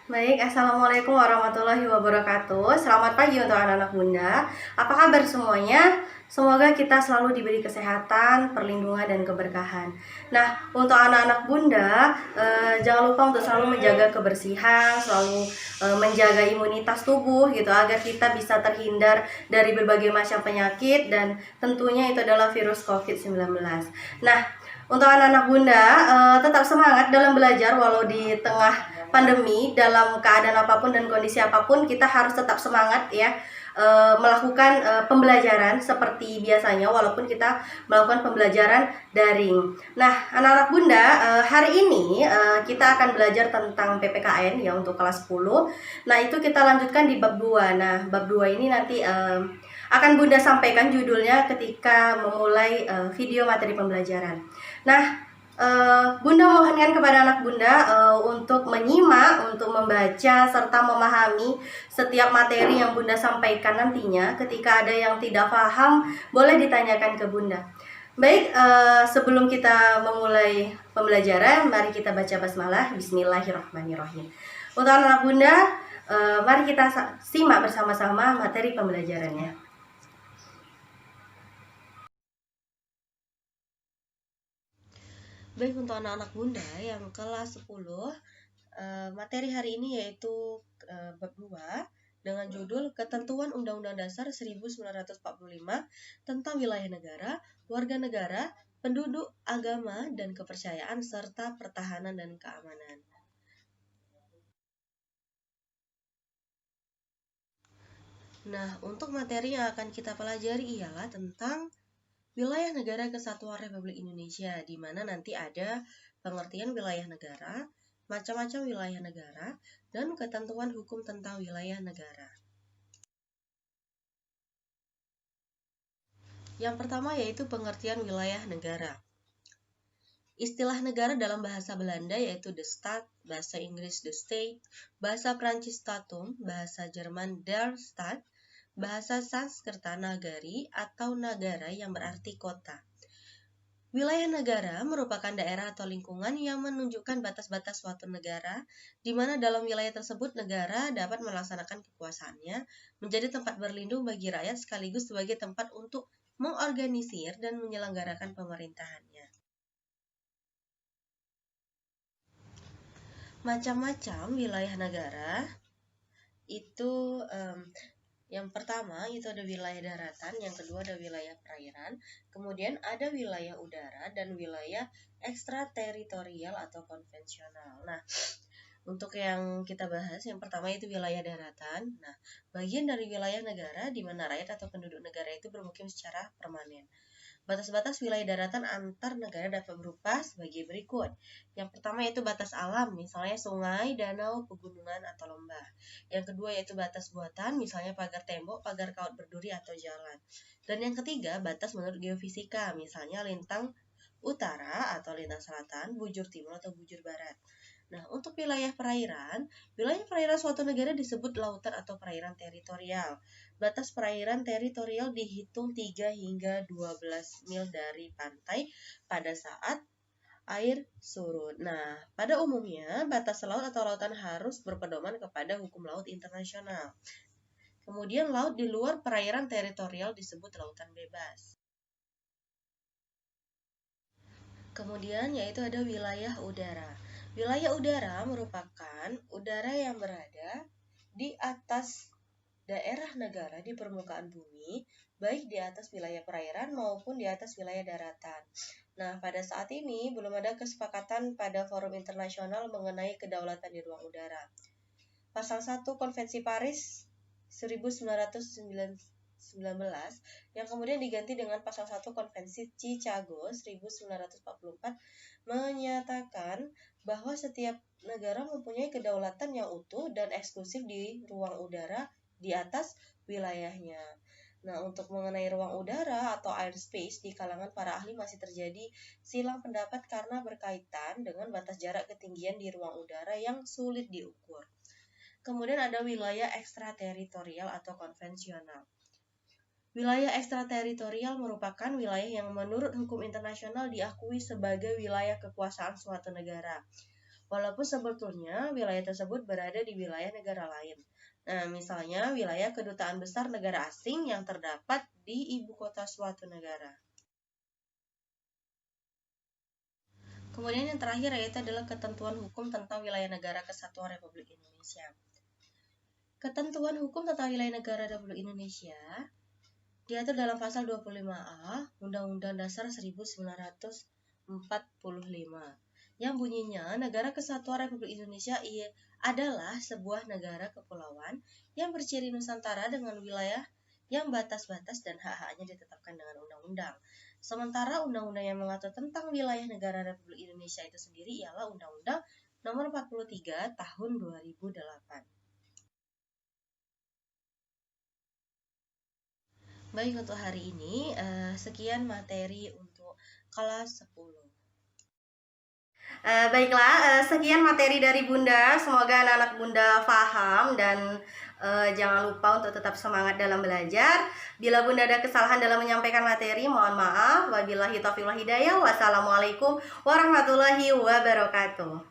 Baik, Assalamualaikum warahmatullahi wabarakatuh. Selamat pagi untuk anak-anak Bunda. Apa kabar semuanya? Semoga kita selalu diberi kesehatan, perlindungan, dan keberkahan. Nah, untuk anak-anak Bunda, jangan lupa untuk selalu menjaga kebersihan, selalu menjaga imunitas tubuh gitu, agar kita bisa terhindar dari berbagai macam penyakit, dan tentunya itu adalah virus COVID-19. Nah, untuk anak-anak Bunda, tetap semangat dalam belajar walau di tengah pandemi. Dalam keadaan apapun dan kondisi apapun, kita harus tetap semangat ya, melakukan pembelajaran seperti biasanya walaupun kita melakukan pembelajaran daring. Nah, anak-anak Bunda, hari ini kita akan belajar tentang PPKN ya untuk kelas 10. Nah, itu kita lanjutkan di bab 2. Nah, bab 2 ini nanti akan Bunda sampaikan judulnya ketika memulai video materi pembelajaran. Nah, Bunda mohonkan kepada anak Bunda untuk menyimak, untuk membaca, serta memahami setiap materi yang Bunda sampaikan nantinya. Ketika ada yang tidak paham, boleh ditanyakan ke Bunda. Baik, sebelum kita memulai pembelajaran, mari kita baca basmalah. Bismillahirrahmanirrahim. Untuk anak-anak Bunda, mari kita simak bersama-sama materi pembelajarannya. Baik, untuk anak-anak Bunda yang kelas 10, materi hari ini yaitu bab 2 dengan judul Ketentuan Undang-Undang Dasar 1945 tentang Wilayah Negara, Warga Negara, Penduduk, Agama, dan Kepercayaan, serta Pertahanan dan Keamanan. Nah, untuk materi yang akan kita pelajari ialah tentang Wilayah Negara Kesatuan Republik Indonesia, di mana nanti ada pengertian wilayah negara, macam-macam wilayah negara, dan ketentuan hukum tentang wilayah negara. Yang pertama yaitu pengertian wilayah negara. Istilah negara dalam bahasa Belanda yaitu the Staat, bahasa Inggris the State, bahasa Prancis Statum, bahasa Jerman der Staat, bahasa Sanskerta nagari atau nagara yang berarti kota. Wilayah negara merupakan daerah atau lingkungan yang menunjukkan batas-batas suatu negara, di mana dalam wilayah tersebut negara dapat melaksanakan kekuasaannya, menjadi tempat berlindung bagi rakyat sekaligus sebagai tempat untuk mengorganisir dan menyelenggarakan pemerintahannya. Macam-macam wilayah negara itu yang pertama itu ada wilayah daratan, yang kedua ada wilayah perairan, kemudian ada wilayah udara dan wilayah ekstrateritorial atau konvensional. Nah, untuk yang kita bahas, yang pertama itu wilayah daratan. Nah, bagian dari wilayah negara di mana rakyat atau penduduk negara itu bermukim secara permanen. Batas-batas wilayah daratan antar negara dapat berupa sebagai berikut. Yang pertama yaitu batas alam, misalnya sungai, danau, pegunungan, atau lembah. Yang kedua yaitu batas buatan, misalnya pagar tembok, pagar kaut berduri, atau jalan. Dan yang ketiga, batas menurut geofisika, misalnya lintang utara atau lintang selatan, bujur timur atau bujur barat. Nah, untuk wilayah perairan suatu negara disebut lautan atau perairan teritorial. Batas perairan teritorial dihitung 3 hingga 12 mil dari pantai pada saat air surut. Nah, pada umumnya batas laut atau lautan harus berpedoman kepada hukum laut internasional. Kemudian laut di luar perairan teritorial disebut lautan bebas. Kemudian yaitu ada wilayah udara. Wilayah udara merupakan udara yang berada di atas daerah negara di permukaan bumi, baik di atas wilayah perairan maupun di atas wilayah daratan. Nah, pada saat ini belum ada kesepakatan pada forum internasional mengenai kedaulatan di ruang udara. Pasal 1 Konvensi Paris 1919 yang kemudian diganti dengan Pasal 1 Konvensi Chicago 1944 menyatakan bahwa setiap negara mempunyai kedaulatan yang utuh dan eksklusif di ruang udara di atas wilayahnya. Nah, untuk mengenai ruang udara atau airspace di kalangan para ahli masih terjadi silang pendapat karena berkaitan dengan batas jarak ketinggian di ruang udara yang sulit diukur. Kemudian ada wilayah ekstrateritorial atau konvensional. Wilayah ekstrateritorial merupakan wilayah yang menurut hukum internasional diakui sebagai wilayah kekuasaan suatu negara. walaupun sebetulnya wilayah tersebut berada di wilayah negara lain. Nah, misalnya wilayah kedutaan besar negara asing yang terdapat di ibu kota suatu negara. Kemudian yang terakhir yaitu adalah ketentuan hukum tentang wilayah negara kesatuan Republik Indonesia. Ketentuan hukum tentang wilayah negara Republik Indonesia diatur dalam pasal 25A Undang-Undang Dasar 1945 yang bunyinya negara kesatuan Republik Indonesia adalah sebuah negara kepulauan yang berciri Nusantara dengan wilayah yang batas-batas dan hak-haknya ditetapkan dengan undang-undang. Sementara undang-undang yang mengatur tentang wilayah negara Republik Indonesia itu sendiri ialah Undang-Undang Nomor 43 Tahun 2008. Baik, untuk hari ini sekian materi untuk kelas 10. Baiklah, sekian materi dari Bunda. Semoga anak-anak Bunda paham dan jangan lupa untuk tetap semangat dalam belajar. Bila Bunda ada kesalahan dalam menyampaikan materi, mohon maaf. Wabillahi taufiq wal hidayah. Wassalamualaikum warahmatullahi wabarakatuh.